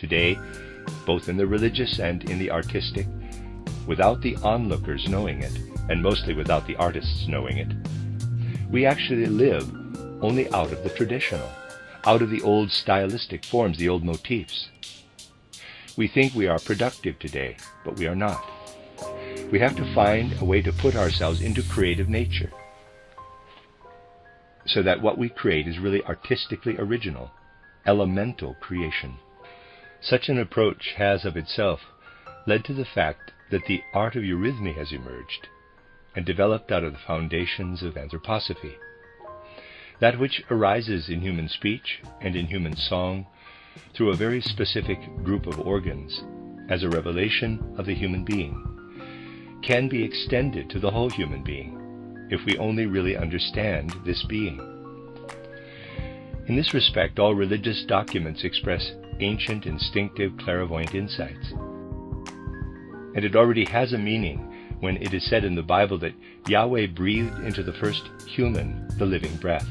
today, both in the religious and in the artistic, without the onlookers knowing it, and mostly without the artists knowing it. We actually live only out of the traditional, out of the old stylistic forms, the old motifs. We think we are productive today, but we are not. We have to find a way to put ourselves into creative nature, so that what we create is really artistically original, elemental creation. Such an approach has of itself led to the fact that the art of eurythmy has emerged and developed out of the foundations of anthroposophy. That which arises in human speech and in human song through a very specific group of organs as a revelation of the human being can be extended to the whole human being if we only really understand this being. In this respect, all religious documents express ancient, instinctive, clairvoyant insights. And it already has a meaning when it is said in the Bible that Yahweh breathed into the first human the living breath.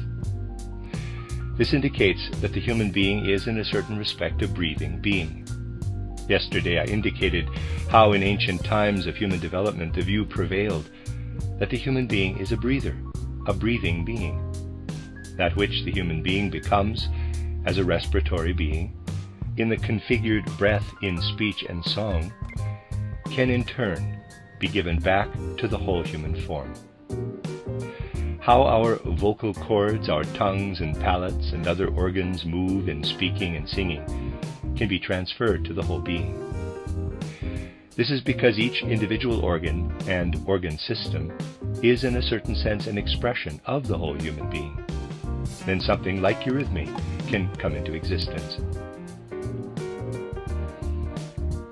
This indicates that the human being is, in a certain respect, a breathing being. Yesterday I indicated how in ancient times of human development the view prevailed that the human being is a breather, a breathing being. That which the human being becomes as a respiratory being, in the configured breath in speech and song, can in turn be given back to the whole human form. How our vocal cords, our tongues and palates and other organs move in speaking and singing can be transferred to the whole being. This is because each individual organ and organ system is in a certain sense an expression of the whole human being. Then something like eurythmy can come into existence.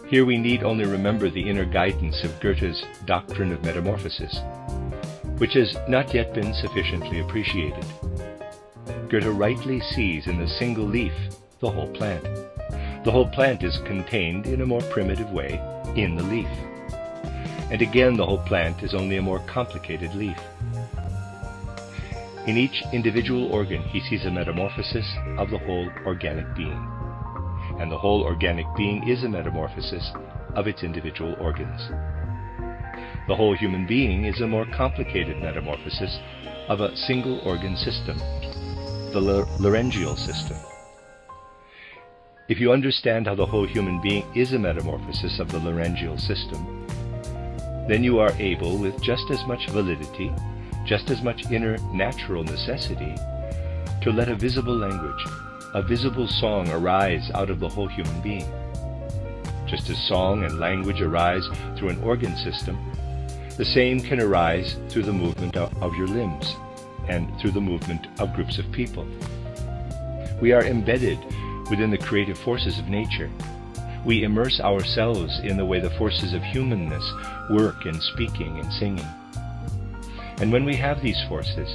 Here we need only remember the inner guidance of Goethe's doctrine of metamorphosis, which has not yet been sufficiently appreciated. Goethe rightly sees in the single leaf the whole plant. The whole plant is contained in a more primitive way in the leaf. And again, the whole plant is only a more complicated leaf. In each individual organ, he sees a metamorphosis of the whole organic being. And the whole organic being is a metamorphosis of its individual organs. The whole human being is a more complicated metamorphosis of a single organ system, the laryngeal system. If you understand how the whole human being is a metamorphosis of the laryngeal system, then you are able, with just as much validity, just as much inner natural necessity, to let a visible language, a visible song arise out of the whole human being. Just as song and language arise through an organ system, the same can arise through the movement of your limbs and through the movement of groups of people. We are embedded within the creative forces of nature. We immerse ourselves in the way the forces of humanness work in speaking and singing. And when we have these forces,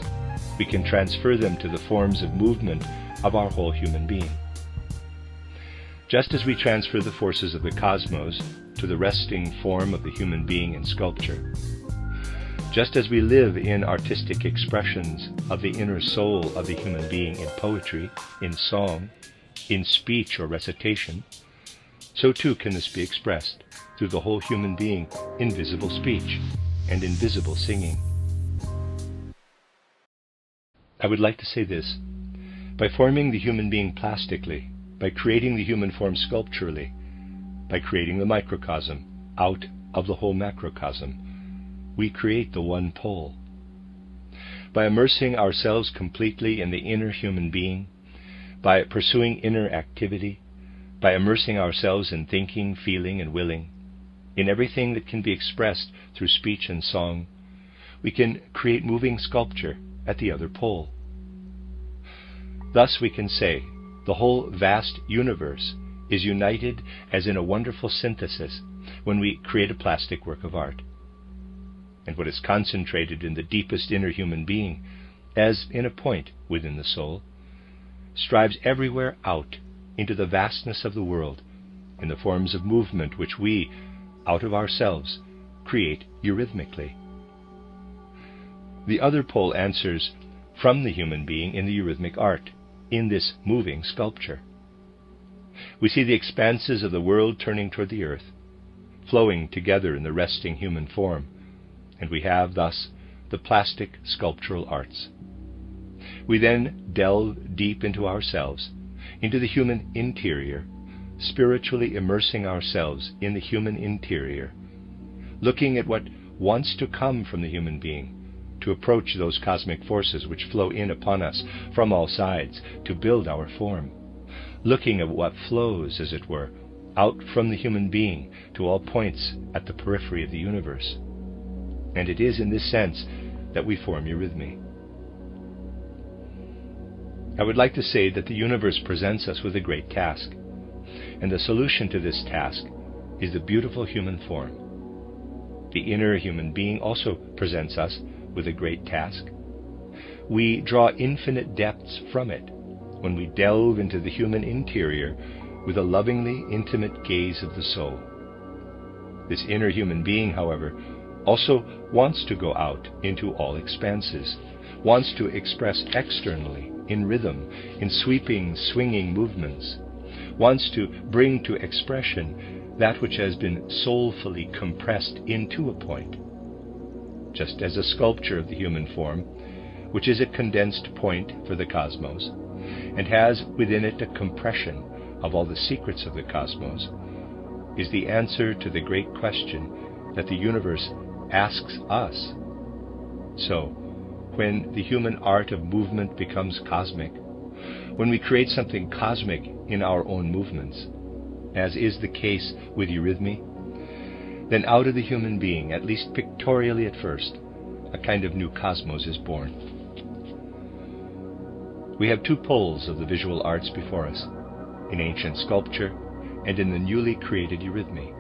we can transfer them to the forms of movement of our whole human being. Just as we transfer the forces of the cosmos to the resting form of the human being in sculpture, just as we live in artistic expressions of the inner soul of the human being in poetry, in song, in speech or recitation, so too can this be expressed through the whole human being in visible speech and in visible singing. I would like to say this: by forming the human being plastically, by creating the human form sculpturally, by creating the microcosm out of the whole macrocosm, we create the one pole. By immersing ourselves completely in the inner human being, by pursuing inner activity, by immersing ourselves in thinking, feeling, and willing, in everything that can be expressed through speech and song, we can create moving sculpture at the other pole. Thus we can say the whole vast universe is united as in a wonderful synthesis when we create a plastic work of art. And what is concentrated in the deepest inner human being, as in a point within the soul, strives everywhere out into the vastness of the world in the forms of movement which we, out of ourselves, create eurythmically. The other pole answers from the human being in the eurythmic art, in this moving sculpture. We see the expanses of the world turning toward the earth, flowing together in the resting human form, and we have thus the plastic sculptural arts. We then delve deep into ourselves, into the human interior, spiritually immersing ourselves in the human interior, looking at what wants to come from the human being, to approach those cosmic forces which flow in upon us from all sides to build our form, looking at what flows, as it were, out from the human being to all points at the periphery of the universe. And it is in this sense that we form Eurythmy. I would like to say that the universe presents us with a great task, and the solution to this task is the beautiful human form. The inner human being also presents us with a great task. We draw infinite depths from it when we delve into the human interior with a lovingly intimate gaze of the soul. This inner human being, however, also wants to go out into all expanses, wants to express externally, in rhythm, in sweeping, swinging movements, wants to bring to expression that which has been soulfully compressed into a point, just as a sculpture of the human form, which is a condensed point for the cosmos, and has within it a compression of all the secrets of the cosmos, is the answer to the great question that the universe asks us. So, when the human art of movement becomes cosmic, when we create something cosmic in our own movements, as is the case with Eurythmy, then out of the human being, at least pictorially at first, a kind of new cosmos is born. We have two poles of the visual arts before us, in ancient sculpture and in the newly created Eurythmy.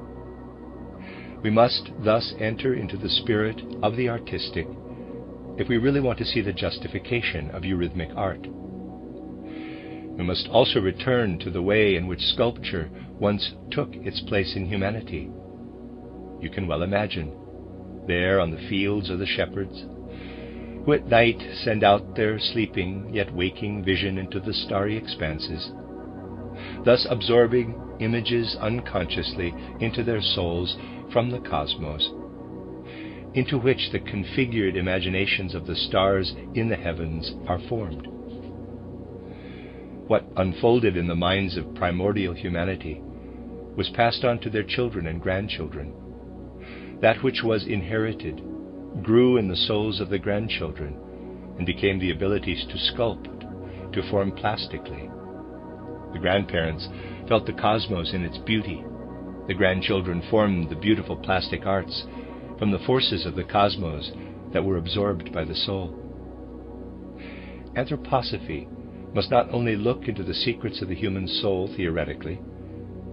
We must thus enter into the spirit of the artistic if we really want to see the justification of Eurythmic art. We must also return to the way in which sculpture once took its place in humanity. You can well imagine, there on the fields are the shepherds, who at night send out their sleeping yet waking vision into the starry expanses, thus absorbing images unconsciously into their souls from the cosmos, into which the configured imaginations of the stars in the heavens are formed. What unfolded in the minds of primordial humanity was passed on to their children and grandchildren. That which was inherited grew in the souls of the grandchildren and became the abilities to sculpt, to form plastically. The grandparents felt the cosmos in its beauty. The grandchildren formed the beautiful plastic arts from the forces of the cosmos that were absorbed by the soul. Anthroposophy must not only look into the secrets of the human soul theoretically,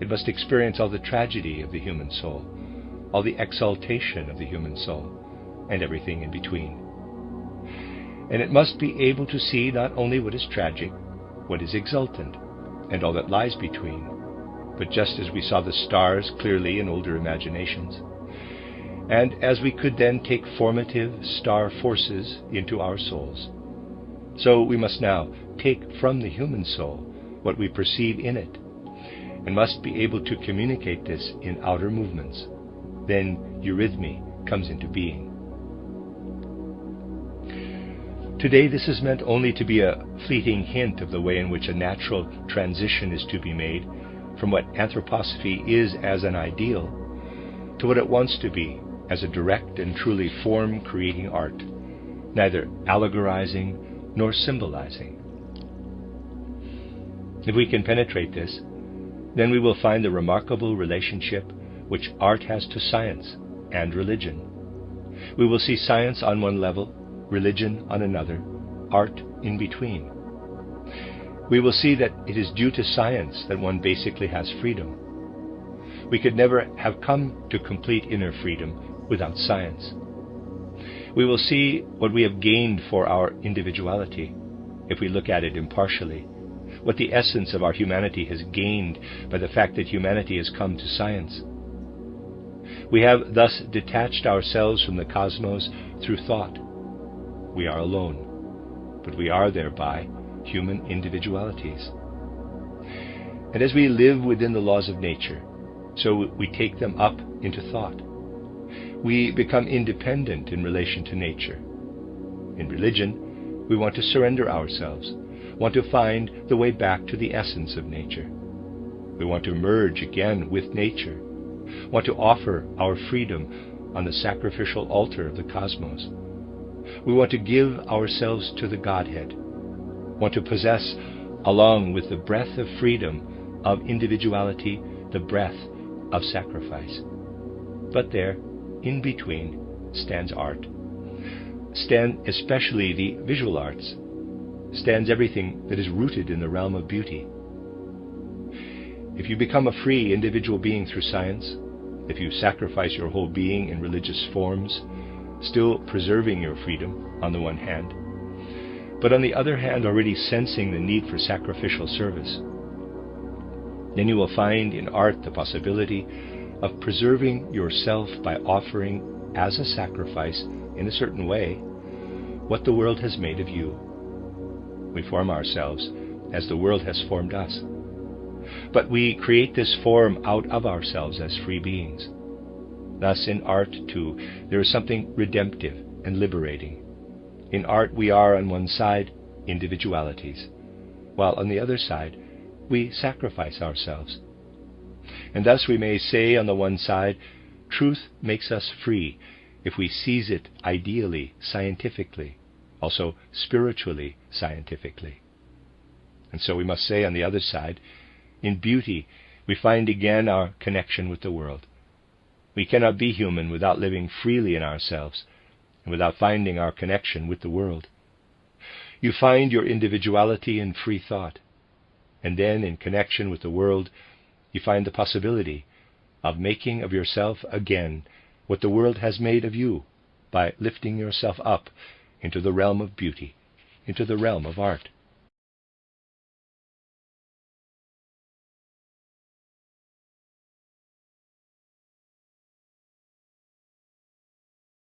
it must experience all the tragedy of the human soul, all the exaltation of the human soul, and everything in between. And it must be able to see not only what is tragic, what is exultant, and all that lies between, but just as we saw the stars clearly in older imaginations, and as we could then take formative star forces into our souls, so we must now take from the human soul what we perceive in it, and must be able to communicate this in outer movements. Then Eurythmy comes into being. Today this is meant only to be a fleeting hint of the way in which a natural transition is to be made from what anthroposophy is as an ideal to what it wants to be as a direct and truly form-creating art, neither allegorizing nor symbolizing. If we can penetrate this, then we will find the remarkable relationship which art has to science and religion. We will see science on one level, religion on another, art in between. We will see that it is due to science that one basically has freedom. We could never have come to complete inner freedom without science. We will see what we have gained for our individuality, if we look at it impartially, what the essence of our humanity has gained by the fact that humanity has come to science. We have thus detached ourselves from the cosmos through thought. We are alone, but we are thereby human individualities. And as we live within the laws of nature, so we take them up into thought. We become independent in relation to nature. In religion, we want to surrender ourselves, want to find the way back to the essence of nature. We want to merge again with nature, want to offer our freedom on the sacrificial altar of the cosmos. We want to give ourselves to the Godhead, want to possess, along with the breath of freedom, of individuality, the breath of sacrifice. But there, in between, stands art. Stand especially the visual arts. Stands everything that is rooted in the realm of beauty. If you become a free individual being through science, if you sacrifice your whole being in religious forms, still preserving your freedom on the one hand, but on the other hand already sensing the need for sacrificial service, then you will find in art the possibility of preserving yourself by offering as a sacrifice, in a certain way, what the world has made of you. We form ourselves as the world has formed us. But we create this form out of ourselves as free beings. Thus in art, too, there is something redemptive and liberating. In art we are, on one side, individualities, while on the other side, we sacrifice ourselves. And thus we may say, on the one side, truth makes us free if we seize it ideally, scientifically, also spiritually, scientifically. And so we must say, on the other side, in beauty we find again our connection with the world. We cannot be human without living freely in ourselves, and without finding our connection with the world. You find your individuality in free thought, and then in connection with the world, you find the possibility of making of yourself again what the world has made of you, by lifting yourself up into the realm of beauty, into the realm of art.